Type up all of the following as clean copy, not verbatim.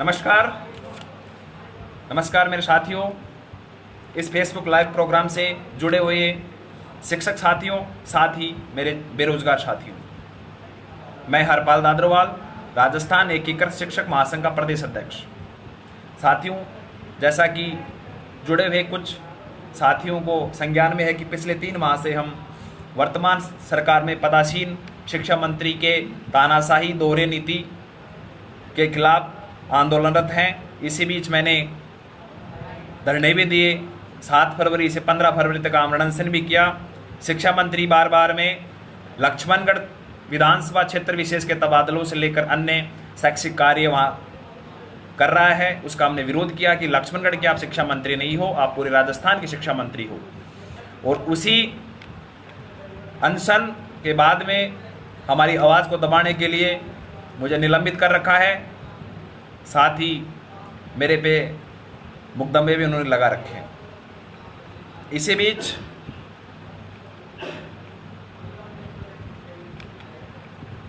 नमस्कार नमस्कार मेरे साथियों, इस फेसबुक लाइव प्रोग्राम से जुड़े हुए शिक्षक साथियों, साथ ही मेरे बेरोजगार साथियों। मैं हरपाल दादरोवाल, राजस्थान एकीकृत शिक्षक महासंघ का प्रदेश अध्यक्ष। साथियों, जैसा कि जुड़े हुए कुछ साथियों को संज्ञान में है कि पिछले 3 माह से हम वर्तमान सरकार में पदासीन शिक्षा मंत्री के तानाशाही दोहरे नीति के खिलाफ आंदोलनरत हैं। इसी बीच मैंने धरने भी दिए, 7 फरवरी से 15 फरवरी तक आमरण अनशन भी किया। शिक्षा मंत्री बार बार में लक्ष्मणगढ़ विधानसभा क्षेत्र विशेष के तबादलों से लेकर अन्य शैक्षिक कार्य वहाँ कर रहा है, उसका हमने विरोध किया कि लक्ष्मणगढ़ के आप शिक्षा मंत्री नहीं हो, आप पूरे राजस्थान के शिक्षा मंत्री हो। और उसी अनशन के बाद में हमारी आवाज़ को दबाने के लिए मुझे निलंबित कर रखा है, साथ ही मेरे पे मुकदमे भी उन्होंने लगा रखे हैं। इसी बीच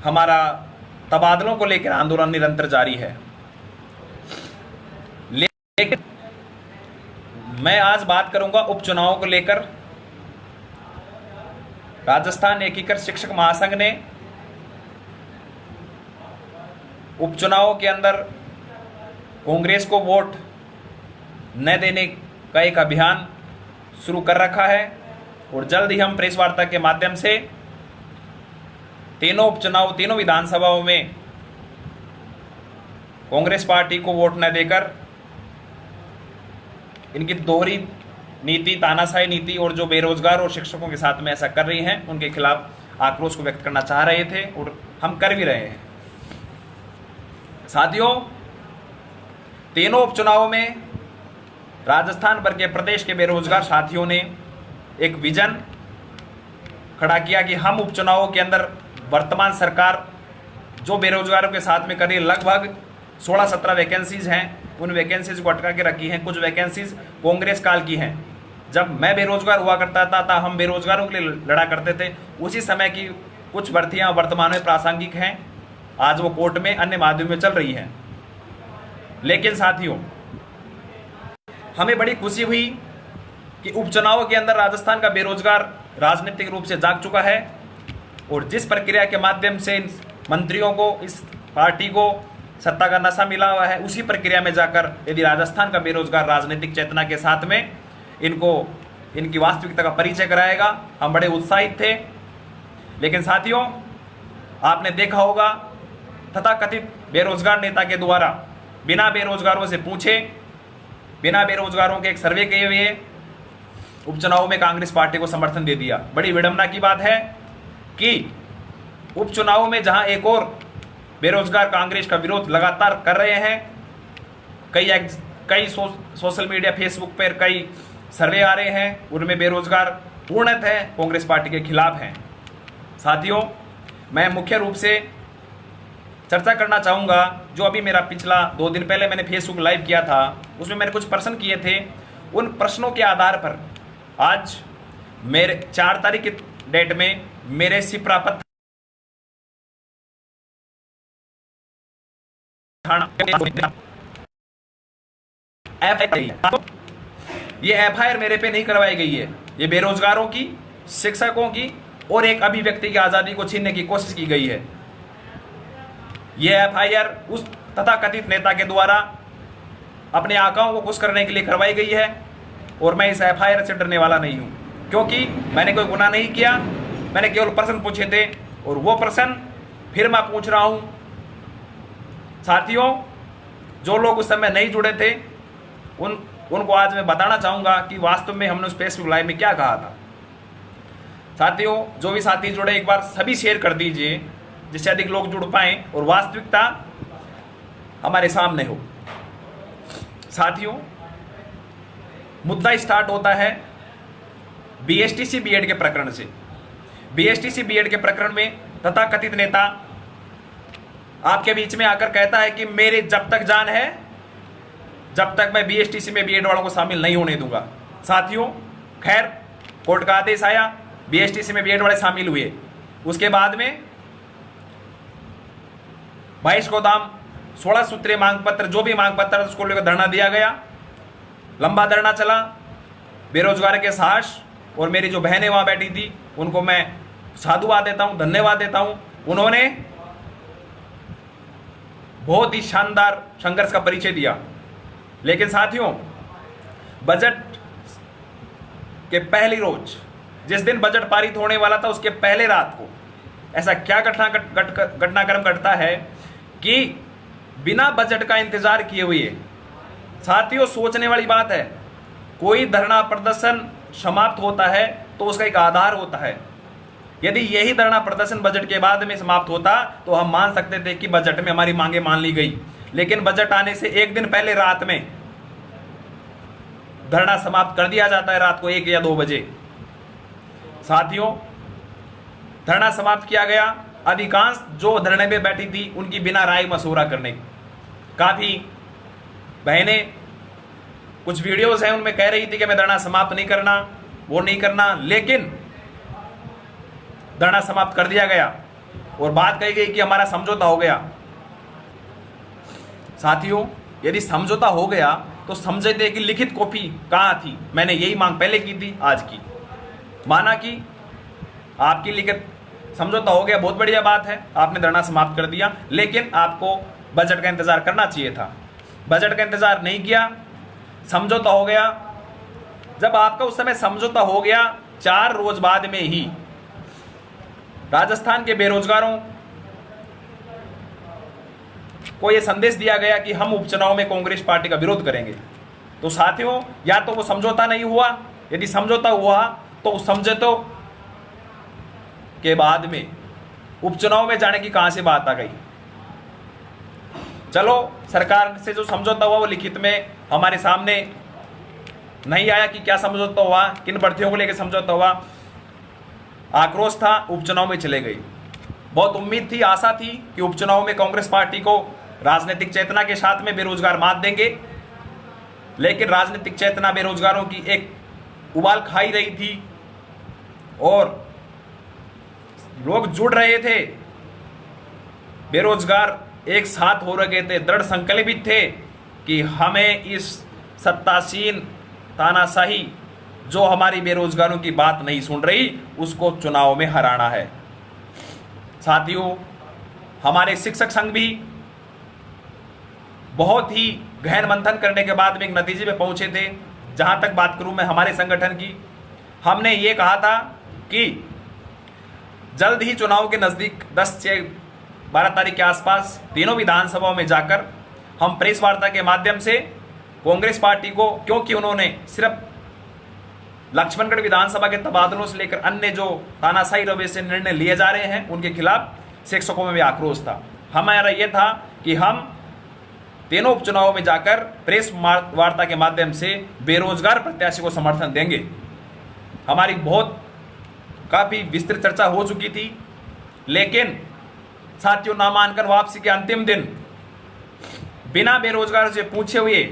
हमारा तबादलों को लेकर आंदोलन निरंतर जारी है। लेकिन मैं आज बात करूंगा उपचुनावों को लेकर। राजस्थान एकीकृत शिक्षक महासंघ ने उपचुनावों के अंदर कांग्रेस को वोट न देने का एक अभियान शुरू कर रखा है और जल्द ही हम प्रेस वार्ता के माध्यम से तीनों उपचुनाव, तीनों विधानसभाओं में कांग्रेस पार्टी को वोट न देकर इनकी दोहरी नीति, तानाशाही नीति और जो बेरोजगार और शिक्षकों के साथ में ऐसा कर रही हैं, उनके खिलाफ आक्रोश को व्यक्त करना चाह रहे थे और हम कर भी रहे हैं। साथियों, तीनों उपचुनावों में राजस्थान भर के प्रदेश के बेरोजगार साथियों ने एक विजन खड़ा किया कि हम उपचुनावों के अंदर वर्तमान सरकार जो बेरोजगारों के साथ में कर रही है, लगभग 16-17 वैकेंसीज हैं, उन वैकेंसीज को अटका के रखी हैं। कुछ वैकेंसीज कांग्रेस काल की हैं। जब मैं बेरोजगार हुआ करता था हम बेरोजगारों के लिए लड़ा करते थे। उसी समय की कुछ भर्तियां वर्तमान में प्रासंगिक हैं, आज वो कोर्ट में अन्य माध्यम में चल रही हैं। लेकिन साथियों, हमें बड़ी खुशी हुई कि उपचुनावों के अंदर राजस्थान का बेरोजगार राजनीतिक रूप से जाग चुका है और जिस प्रक्रिया के माध्यम से इन मंत्रियों को, इस पार्टी को सत्ता का नशा मिला हुआ है, उसी प्रक्रिया में जाकर यदि राजस्थान का बेरोजगार राजनीतिक चेतना के साथ में इनको इनकी वास्तविकता का परिचय कराएगा, हम बड़े उत्साहित थे। लेकिन साथियों, आपने देखा होगा तथाकथित बेरोजगार नेता के द्वारा बिना बेरोजगारों से पूछे, बिना बेरोजगारों के एक सर्वे किए हुए उपचुनाव में कांग्रेस पार्टी को समर्थन दे दिया। बड़ी विडंबना की बात है कि उपचुनाव में जहां एक और बेरोजगार कांग्रेस का विरोध लगातार कर रहे हैं, कई सोशल मीडिया, फेसबुक पर कई सर्वे आ रहे हैं, उनमें बेरोजगार पूर्णतः कांग्रेस पार्टी के खिलाफ हैं। साथियों, मैं मुख्य रूप से चर्चा करना चाहूँगा, जो अभी मेरा पिछला 2 दिन पहले मैंने फेसबुक लाइव किया था, उसमें मैंने कुछ प्रश्न किए थे। उन प्रश्नों के आधार पर आज मेरे 4 तारीख की डेट में मेरे से प्राप्त ये एफआईआर मेरे पे नहीं करवाई गई है। ये बेरोजगारों की, शिक्षकों की और एक अभिव्यक्ति की आज़ादी को छीनने की कोशिश की गई है। ये एफआईआर उस तथाकथित नेता के द्वारा अपने आकाओं को खुश करने के लिए करवाई गई है और मैं इस एफआईआर से डरने वाला नहीं हूं, क्योंकि मैंने कोई गुनाह नहीं किया। मैंने केवल प्रश्न पूछे थे और वो प्रश्न फिर मैं पूछ रहा हूं। साथियों, जो लोग उस समय नहीं जुड़े थे उनको आज मैं बताना चाहूँगा कि वास्तव में हमने उस फेसबुक लाइव में क्या कहा था। साथियों, जो भी साथी जुड़े, एक बार सभी शेयर कर दीजिए जिससे अधिक लोग जुड़ पाएं और वास्तविकता हमारे सामने हो। साथियों, मुद्दा स्टार्ट होता है बीएसटीसी बीएड के प्रकरण से। बीएसटीसी बीएड के प्रकरण में तथाकथित नेता आपके बीच में आकर कहता है कि मेरे जब तक जान है, जब तक मैं बीएसटीसी में बीएड वालों को शामिल नहीं होने दूंगा। साथियों, खैर कोर्ट का आदेश आया, बीएसटीसी में बीएड वाले शामिल हुए। उसके बाद में 22 गोदाम 16 सूत्रीय मांग पत्र, जो भी मांग पत्र उसको लेकर धरना दिया गया, लंबा धरना चला। बेरोजगार के साहस, और मेरी जो बहनें वहां बैठी थी उनको मैं साधुवाद देता हूं, धन्यवाद देता हूं। उन्होंने बहुत ही शानदार संघर्ष का परिचय दिया। लेकिन साथियों, बजट के पहली रोज, जिस दिन बजट पारित होने वाला था, उसके पहले रात को ऐसा क्या घटनाक्रम घटता है कि बिना बजट का इंतजार किए हुए, साथियों सोचने वाली बात है, कोई धरना प्रदर्शन समाप्त होता है तो उसका एक आधार होता है। यदि यही धरना प्रदर्शन बजट के बाद में समाप्त होता तो हम मान सकते थे कि बजट में हमारी मांगे मान ली गई। लेकिन बजट आने से एक दिन पहले रात में धरना समाप्त कर दिया जाता है, रात को 1 या 2 बजे। साथियों, धरना समाप्त किया गया। अधिकांश जो धरने में बैठी थी उनकी बिना राय मशवरा करने, काफी बहनें, कुछ वीडियोस हैं उनमें कह रही थी कि मैं धरना समाप्त नहीं करना, वो नहीं करना, लेकिन धरना समाप्त कर दिया गया और बात कही गई कि हमारा समझौता हो गया। साथियों, यदि समझौता हो गया तो समझते कि लिखित कॉपी कहां थी। मैंने यही मांग पहले की थी, आज की। माना कि आपकी लिखित समझौता हो गया, बहुत बढ़िया बात है, आपने धरना समाप्त कर दिया, लेकिन आपको बजट का इंतजार करना चाहिए था। बजट का इंतजार नहीं किया, समझौता हो गया। जब आपका उस समय समझौता हो गया, 4 रोज बाद में ही राजस्थान के बेरोजगारों को यह संदेश दिया गया कि हम उपचुनाव में कांग्रेस पार्टी का विरोध करेंगे। तो साथियों, या तो वो समझौता नहीं हुआ, यदि समझौता हुआ तो उस समझौते के बाद में उपचुनाव में जाने की कहां से बात आ गई। चलो, सरकार से जो समझौता हुआ वो लिखित में हमारे सामने नहीं आया कि क्या समझौता हुआ, किन भर्तियों को लेकर समझौता हुआ। आक्रोश था, उपचुनाव में चले गई। बहुत उम्मीद थी, आशा थी कि उपचुनाव में कांग्रेस पार्टी को राजनीतिक चेतना के साथ में बेरोजगार मात देंगे, लेकिन राजनीतिक चेतना बेरोजगारों की एक उबाल खाई रही थी और लोग जुड़ रहे थे। बेरोजगार एक साथ हो रहे थे, दृढ़ संकल्पित थे कि हमें इस सत्तासीन तानाशाही जो हमारी बेरोजगारों की बात नहीं सुन रही, उसको चुनाव में हराना है। साथियों, हमारे शिक्षक संघ भी बहुत ही गहन मंथन करने के बाद में एक नतीजे पे पहुंचे थे। जहां तक बात करूं मैं हमारे संगठन की, हमने ये कहा था कि जल्द ही चुनाव के नजदीक 10 से 12 तारीख के आसपास तीनों विधानसभाओं में जाकर हम प्रेस वार्ता के माध्यम से कांग्रेस पार्टी को, क्योंकि उन्होंने सिर्फ लक्ष्मणगढ़ विधानसभा के तबादलों से लेकर अन्य जो तानाशाही रवैये से निर्णय लिए जा रहे हैं उनके खिलाफ शिक्षकों में भी आक्रोश था। हमारा यह था कि हम तीनों उपचुनावों में जाकर प्रेस वार्ता के माध्यम से बेरोजगार प्रत्याशी को समर्थन देंगे। हमारी बहुत काफी विस्तृत चर्चा हो चुकी थी, लेकिन साथियों, नामांकन वापसी के अंतिम दिन बिना बेरोजगार से पूछे हुए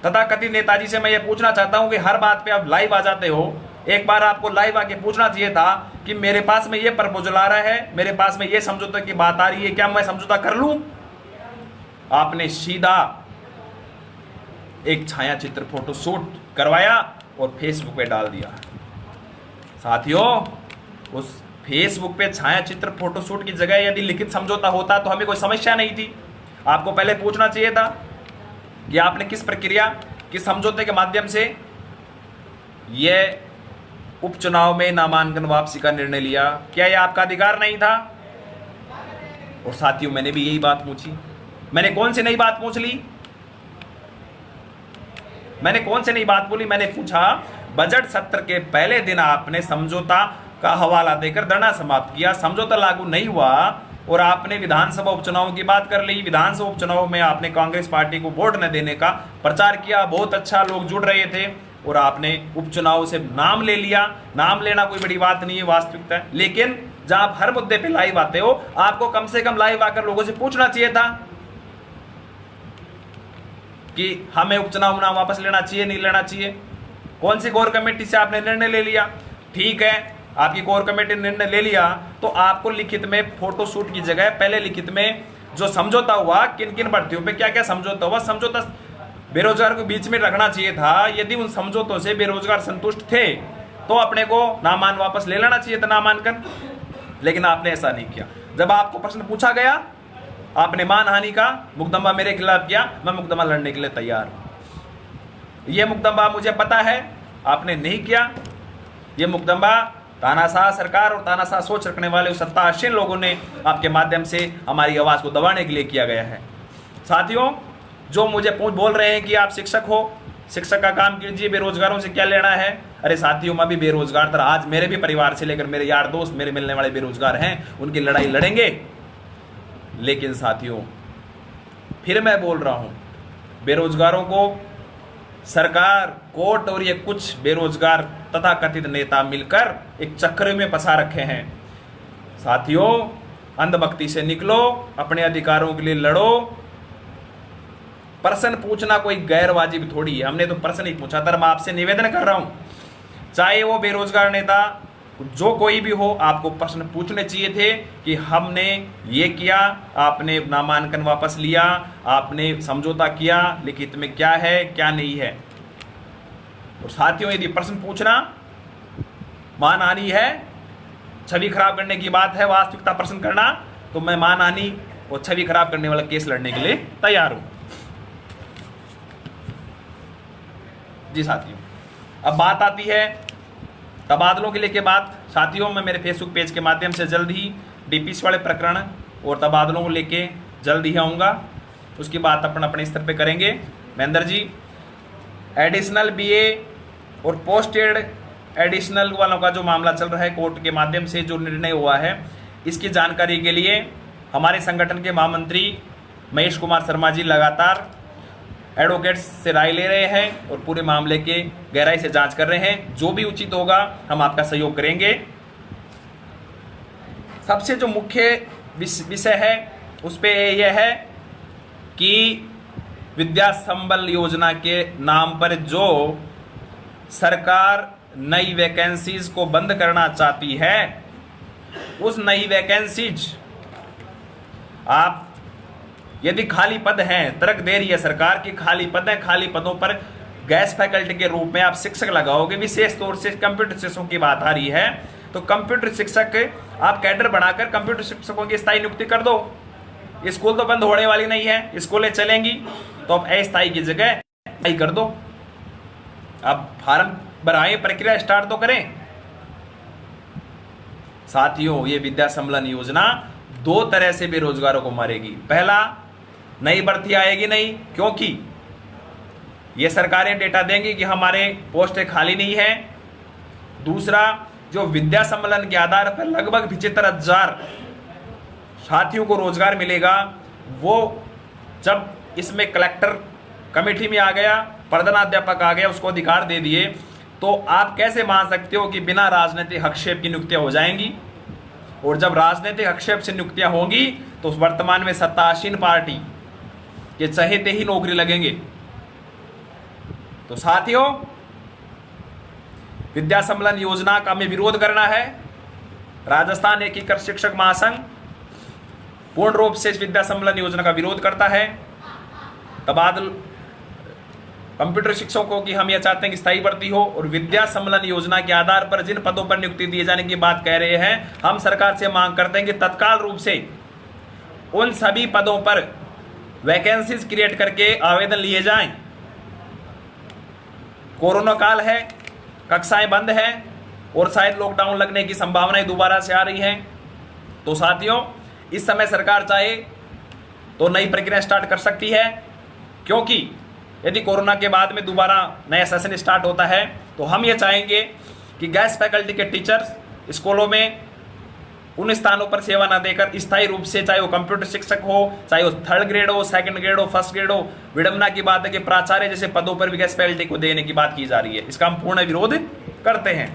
तथाकथित नेताजी से मैं ये पूछना चाहता हूं कि हर बात पे आप लाइव आ जाते हो, एक बार आपको लाइव आके पूछना चाहिए था कि मेरे पास में ये प्रपोजल आ रहा है, मेरे पास में ये समझौता की बात आ रही है, क्या मैं समझौता कर लूं? आपने सीधा एक छाया चित्र फोटो शूट करवाया और फेसबुक पे डाल दिया। साथियों, उस फेसबुक पे छाया चित्र फोटो शूट की जगह यदि लिखित समझौता होता तो हमें कोई समस्या नहीं थी। आपको पहले पूछना चाहिए था कि आपने किस प्रक्रिया, किस समझौते के माध्यम से यह उपचुनाव में नामांकन वापसी का निर्णय लिया। क्या यह आपका अधिकार नहीं था? और साथियों, मैंने भी यही बात पूछी। मैंने कौन सी नई बात पूछ ली? मैंने कौन सी नई बात बोली? मैंने पूछा, बजट सत्र के पहले दिन आपने समझौता का हवाला देकर धरना समाप्त किया, समझौता लागू नहीं हुआ और आपने विधानसभा उपचुनाव की बात कर ली। विधानसभा उपचुनाव में आपने कांग्रेस पार्टी को वोट न देने का प्रचार किया, बहुत अच्छा, लोग जुड़ रहे थे और आपने उपचुनाव से नाम ले लिया। नाम लेना कोई बड़ी बात नहीं है, वास्तविकता है। लेकिन जब आप हर मुद्दे पे लाइव आते हो, आपको कम से कम लाइव आकर लोगों से पूछना चाहिए था कि हमें उपचुनाव नाम वापस लेना चाहिए, नहीं लेना चाहिए। कौन सी कोर कमेटी से आपने निर्णय ले लिया? ठीक है, आपकी कोर कमेटी ने निर्णय ले लिया तो आपको लिखित में फोटो शूट की जगह पहले लिखित में जो समझौता हुआ, किन किन भर्तियों पे क्या क्या समझौता हुआ, समझौता बेरोजगार को बीच में रखना चाहिए था। यदि उन समझौतों से बेरोजगार संतुष्ट थे तो अपने को नामान वापस ले लेना चाहिए था, नामांकन, लेकिन आपने ऐसा नहीं किया। जब आपको प्रश्न पूछा गया, आपने मानहानि का मुकदमा मेरे खिलाफ किया, मैं मुकदमा लड़ने के लिए तैयार हूं। यह मुकदमा मुझे पता है आपने नहीं किया। यह मुकदमा तानाशाह सरकार और तानाशाह सोच रखने वाले सत्तासीन लोगों ने आपके माध्यम से हमारी आवाज को दबाने के लिए किया गया है। साथियों, जो मुझे बोल रहे हैं कि आप शिक्षक हो, शिक्षक का काम कीजिए, बेरोजगारों से क्या लेना है। अरे साथियों, मैं भी बेरोजगार था, आज मेरे भी परिवार से लेकर मेरे यार दोस्त, मेरे मिलने वाले बेरोजगार हैं, उनकी लड़ाई लड़ेंगे। लेकिन साथियों, फिर मैं बोल रहा हूं, बेरोजगारों को सरकार, कोर्ट और ये कुछ बेरोजगार तथा कथित नेता मिलकर एक चक्र में फंसा रखे हैं। साथियों, अंधभक्ति से निकलो, अपने अधिकारों के लिए लड़ो। प्रश्न पूछना कोई गैर वाजिब थोड़ी है, हमने तो प्रश्न ही पूछा था। मैं आपसे निवेदन कर रहा हूं, चाहे वो बेरोजगार नेता जो कोई भी हो, आपको प्रश्न पूछने चाहिए थे कि हमने ये किया, आपने नामांकन वापस लिया, आपने समझौता किया, लिखित में क्या है क्या नहीं है। और साथियों, यदि प्रश्न पूछना मानहानि है, छवि खराब करने की बात है, वास्तविकता प्रश्न करना, तो मैं मानहानि और छवि खराब करने वाला केस लड़ने के लिए तैयार हूं। जी साथियों, अब बात आती है तबादलों के लेके बात। साथियों, मैं मेरे फेसबुक पेज के माध्यम से जल्द ही डीपीसी वाले प्रकरण और तबादलों को लेके जल्द ही आऊँगा, उसकी बात अपन अपने स्तर पे करेंगे। महेंद्र जी, एडिशनल बीए और पोस्टेड एडिशनल वालों का जो मामला चल रहा है, कोर्ट के माध्यम से जो निर्णय हुआ है, इसकी जानकारी के लिए हमारे संगठन के महामंत्री महेश कुमार शर्मा जी लगातार एडवोकेट्स से राय ले रहे हैं और पूरे मामले के गहराई से जांच कर रहे हैं। जो भी उचित होगा हम आपका सहयोग करेंगे। सबसे जो मुख्य विषय है उस पे यह है कि विद्या संबल योजना के नाम पर जो सरकार नई वैकेंसीज को बंद करना चाहती है, उस नई वैकेंसीज, आप यदि खाली पद हैं, तर्क दे रही है सरकार की खाली पद हैं, खाली पदों पर गैस फैकल्टी के रूप में आप शिक्षक लगाओगे, विशेष तौर से कंप्यूटर शिक्षकों की बात आ रही है, तो कंप्यूटर शिक्षक आप कैडर बनाकर कंप्यूटर शिक्षकों की स्थायी नियुक्ति कर दो। स्कूल तो बंद होने वाली नहीं है, स्कूलें चलेंगी, तो अब अस्थायी की जगह स्थायी कर दो। अब फार्म भराएं, प्रक्रिया स्टार्ट तो करें। साथियों, ये विद्या सम्मेलन योजना दो तरह से बेरोजगारों को मारेगी। पहला, नई भर्ती आएगी नहीं, क्योंकि ये सरकारें डेटा देंगी कि हमारे पोस्टें खाली नहीं है। दूसरा, जो विद्या सम्मेलन के आधार पर लगभग 75,000 साथियों को रोजगार मिलेगा, वो जब इसमें कलेक्टर कमेटी में आ गया, प्रधानाध्यापक आ गया, उसको अधिकार दे दिए, तो आप कैसे मान सकते हो कि बिना राजनीतिक हस्तक्षेप की नियुक्तियां हो जाएंगी। और जब राजनीतिक हस्तक्षेप से नियुक्तियां होंगी तो वर्तमान में सत्तासीन पार्टी के चहेते ही नौकरी लगेंगे। तो साथियों, विद्या सम्मेलन योजना का हमें विरोध करना है। राजस्थान एकीकृत शिक्षक महासंघ पूर्ण रूप से इस विद्या सम्मेलन योजना का विरोध करता है। तबादल कंप्यूटर शिक्षकों की हम यह चाहते हैं कि स्थायी भर्ती हो, और विद्या सम्मेलन योजना के आधार पर जिन पदों पर नियुक्ति दिए जाने की बात कह रहे हैं, हम सरकार से मांग करते हैं कि तत्काल रूप से उन सभी पदों पर वैकेंसीज क्रिएट करके आवेदन लिए जाएं। कोरोना काल है, कक्षाएं बंद हैं और शायद लॉकडाउन लगने की संभावनाएं दोबारा से आ रही हैं। तो साथियों, इस समय सरकार चाहे तो नई प्रक्रिया स्टार्ट कर सकती है, क्योंकि यदि कोरोना के बाद में दोबारा नया सेशन स्टार्ट होता है तो हम ये चाहेंगे कि गैस फैकल्टी के टीचर्स स्कूलों में उन स्थानों पर सेवा न देकर स्थायी रूप से, चाहे वो कंप्यूटर शिक्षक हो, चाहे वो 3rd ग्रेड हो, 2nd ग्रेड हो, 1st ग्रेड हो, विडंबना की बात है कि प्राचार्य जैसे पदों पर भी गैस फैकल्टी को देने की बात की जा रही है। इसका हम पूर्ण विरोध करते हैं।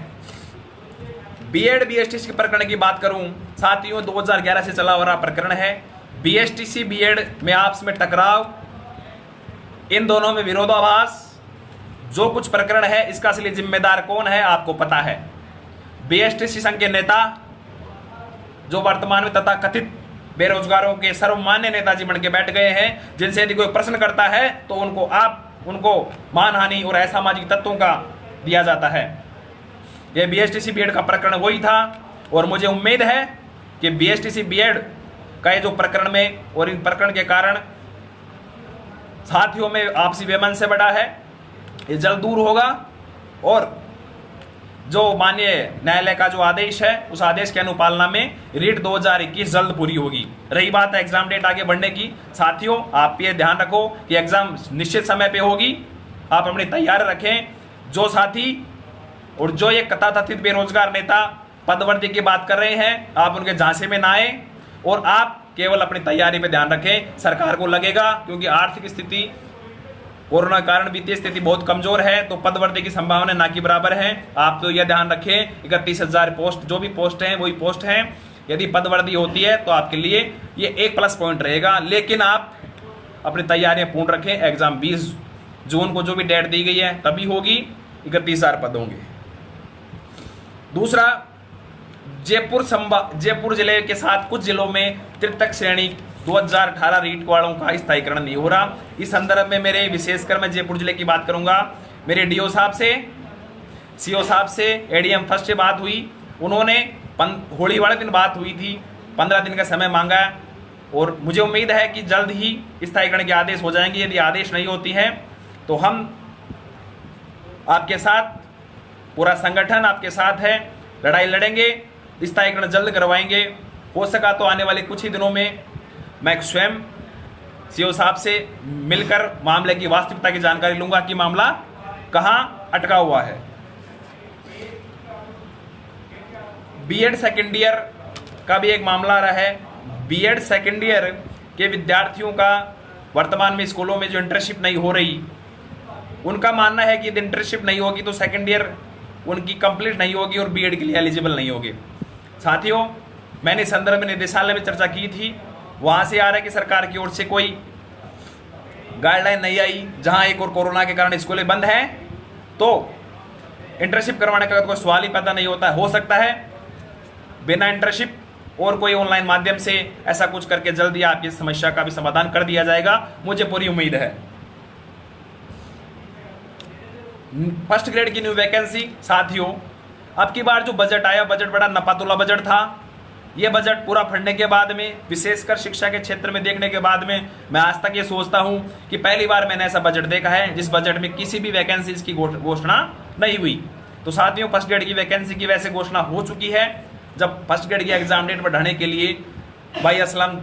बीएड बीएसटीसी के प्रकरण की बात करूं, साथियों, 2011 से चला आ रहा प्रकरण है। बीएसटीसी बीएड में आपस में टकराव, इन दोनों में विरोधाभास, जो कुछ प्रकरण है इसका असली जिम्मेदार कौन है आपको पता है। बीएसटीसी संघ के नेता जो वर्तमान में तथाकथित बेरोजगारों के सर्वमान्य नेताजी बन के बैठ गए हैं, जिनसे यदि कोई प्रश्न करता है तो उनको मानहानि और असामाजिक तत्वों का दिया जाता है। यह बीएसटीसी बीएड का प्रकरण वही था और मुझे उम्मीद है कि बीएसटीसी बीएड का ये जो प्रकरण में और इन प्रकरण के कारण साथियों में आपसी बेमन से बड़ा है, ये जल्द दूर होगा और जो माननीय न्यायालय का जो आदेश है उस आदेश की अनुपालना में रीट 2021 जल्द पूरी होगी। रही बात है एग्जाम डेट आगे बढ़ने की, साथियों आप ये ध्यान रखो कि एग्जाम निश्चित समय पे होगी, आप अपनी तैयारी रखें। जो साथी और जो ये कथाकथित बेरोजगार नेता पदवर्दी की बात कर रहे हैं, आप उनके झांसे में ना आए और आप केवल अपनी तैयारी पे ध्यान रखें। सरकार को लगेगा क्योंकि आर्थिक स्थिति कोरोना के कारण वित्तीय स्थिति बहुत कमजोर है, तो पदवर्दी की संभावना ना की बराबर है। आप तो यह ध्यान रखें 31,000 पोस्ट जो भी पोस्ट हैं वही पोस्ट हैं, यदि पदवर्दी होती है तो आपके लिए ये एक प्लस पॉइंट रहेगा, लेकिन आप अपनी तैयारियां पूर्ण रखें। एग्जाम 20 जून को जो भी डेट दी गई है तभी होगी, 31,000 पद होंगे। दूसरा, जयपुर जिले के साथ कुछ जिलों में तृतीय श्रेणी 2018 रीट वालों का स्थायीकरण नहीं हो रहा। इस संदर्भ में मेरे विशेषकर मैं जयपुर जिले की बात करूंगा। मेरे डीओ साहब से, सीओ साहब से, एडीएम फर्स्ट से बात हुई, उन्होंने होली वाले दिन बात हुई थी, 15 दिन का समय मांगा और मुझे उम्मीद है कि जल्द ही स्थायीकरण के आदेश हो जाएंगे। यदि आदेश नहीं होती हैं तो हम आपके साथ, पूरा संगठन आपके साथ है, लड़ाई लड़ेंगे, स्थायीकरण जल्द करवाएंगे। हो सका तो आने वाले कुछ ही दिनों में मैं स्वयं सीओ साहब से मिलकर मामले की वास्तविकता की जानकारी लूंगा कि मामला कहां अटका हुआ है। बीएड सेकेंड ईयर का भी एक मामला रहा है। बीएड सेकेंड ईयर के विद्यार्थियों का वर्तमान में स्कूलों में जो इंटर्नशिप नहीं हो रही, उनका मानना है कि यदि इंटर्नशिप नहीं होगी तो सेकेंड ईयर उनकी कंप्लीट नहीं होगी और बीएड के लिए एलिजिबल नहीं होगी। साथियों, मैंने इस संदर्भ में निदेशालय में चर्चा की थी, वहां से आ रहा है कि सरकार की ओर से कोई गाइडलाइन नहीं आई। जहां एक और कोरोना के कारण स्कूलें बंद हैं तो इंटर्नशिप करवाने का कोई सवाल ही पैदा नहीं होता है। हो सकता है बिना इंटर्नशिप और कोई ऑनलाइन माध्यम से ऐसा कुछ करके जल्दी आपकी समस्या का भी समाधान कर दिया जाएगा, मुझे पूरी उम्मीद है। फर्स्ट ग्रेड की न्यू वैकेंसी, साथियों अब की बार जो बजट आया, बजट बड़ा नपातुला बजट था। यह बजट पूरा पढ़ने के बाद में, विशेषकर शिक्षा के क्षेत्र में देखने के बाद में, मैं आज तक ये सोचता हूं कि पहली बार मैंने ऐसा बजट देखा है जिस बजट में किसी भी वैकेंसीज की घोषणा नहीं हुई। तो साथियों, फर्स्ट ग्रेड की वैकेंसी की वैसे घोषणा हो चुकी है। जब फर्स्ट ग्रेड की एग्जाम डेट बढ़ाने के लिए भाई असलम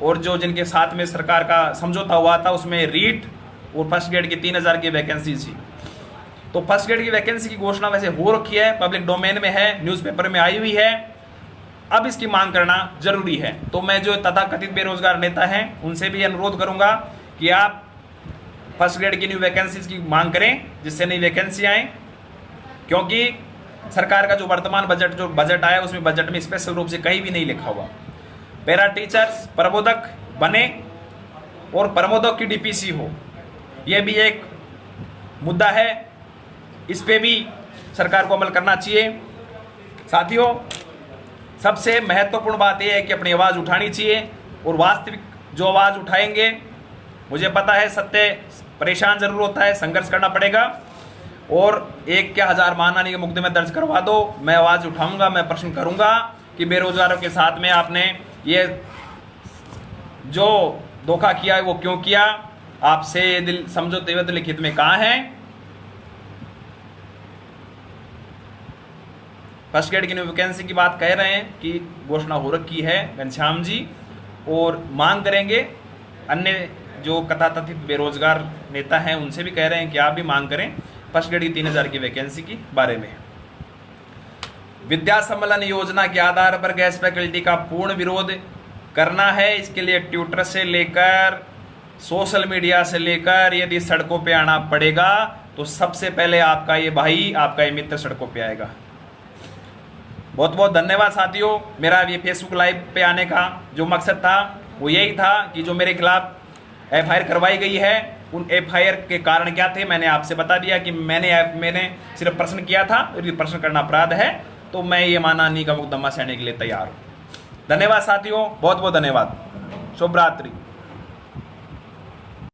और जो जिनके साथ में सरकार का समझौता हुआ था उसमें रीट और फर्स्ट ग्रेड की 3,000 की वैकेंसी थी। तो फर्स्ट ग्रेड की वैकेंसी की घोषणा वैसे हो रखी है, पब्लिक डोमेन में है, न्यूज़पेपर में आई हुई है। अब इसकी मांग करना जरूरी है। तो मैं जो तथाकथित बेरोजगार नेता हैं उनसे भी अनुरोध करूंगा कि आप फर्स्ट ग्रेड की न्यू वैकेंसीज की मांग करें, जिससे नई वैकेंसी आए, क्योंकि सरकार का जो वर्तमान बजट आया उसमें बजट में स्पेशल रूप से कहीं भी नहीं लिखा हुआ पैरा टीचर्स प्रबोधक बने और प्रबोधक की डीपीसी हो। यह भी एक मुद्दा है, इस पे भी सरकार को अमल करना चाहिए। साथियों, सबसे महत्वपूर्ण बात यह है कि अपनी आवाज़ उठानी चाहिए और वास्तविक जो आवाज़ उठाएंगे, मुझे पता है सत्य परेशान जरूर होता है, संघर्ष करना पड़ेगा और एक क्या 1000 मानहानि के मुकदमे दर्ज करवा दो, मैं आवाज़ उठाऊंगा, मैं प्रश्न करूंगा कि बेरोजगारों के साथ में आपने ये जो धोखा किया है वो क्यों किया, आपसे दिल समझौते हुए तो लिखित में कहाँ है। फर्स्ट ग्रेड की न्यू वैकेंसी की बात कह रहे हैं कि घोषणा हो रखी है घनश्याम जी, और मांग करेंगे। अन्य जो कथाकथित बेरोजगार नेता हैं उनसे भी कह रहे हैं कि आप भी मांग करें फर्स्ट ग्रेड की 3,000 की वैकेंसी की बारे में। विद्या सम्मेलन योजना के आधार पर गेस्ट फैकल्टी का पूर्ण विरोध करना है। इसके लिए ट्विटर से लेकर सोशल मीडिया से लेकर यदि सड़कों पे आना पड़ेगा तो सबसे पहले आपका ये भाई, आपका ये मित्र सड़कों पे आएगा। बहुत बहुत धन्यवाद साथियों। मेरा ये फेसबुक लाइव पे आने का जो मकसद था वो यही था कि जो मेरे खिलाफ एफआईआर करवाई गई है उन एफआईआर के कारण क्या थे मैंने आपसे बता दिया कि मैंने सिर्फ प्रश्न किया था। यदि प्रश्न करना अपराध है तो मैं ये मानहानि का मुकदमा सहने के लिए तैयार हूँ। धन्यवाद साथियों, बहुत बहुत धन्यवाद। शुभ रात्रि।